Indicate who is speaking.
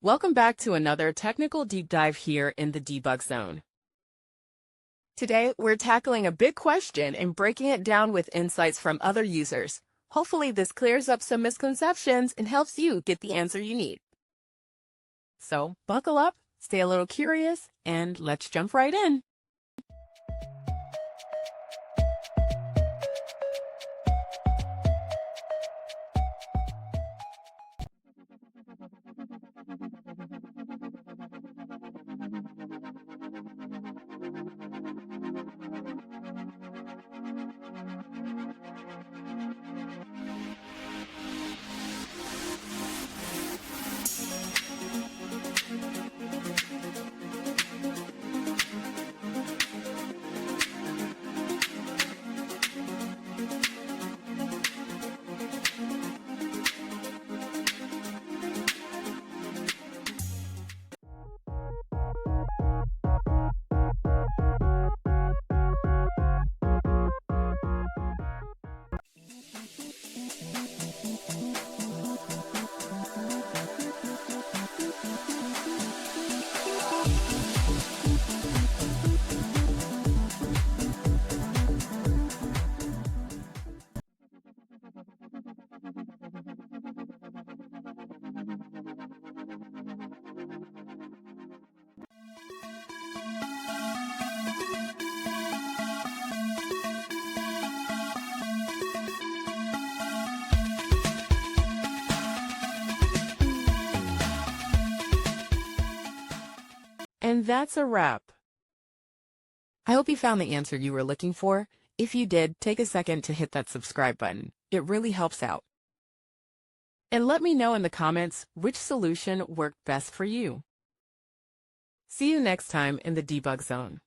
Speaker 1: Welcome back to another technical deep dive here in the debug zone. Today, we're tackling a big question and breaking it down with insights from other users. Hopefully, this clears up some misconceptions and helps you get the answer you need. So, buckle up, stay a little curious, and let's jump right in. And that's a wrap. I hope you found the answer you were looking for. If you did, take a second to hit that subscribe button. It really helps out. And let me know in the comments which solution worked best for you. See you next time in the debug zone.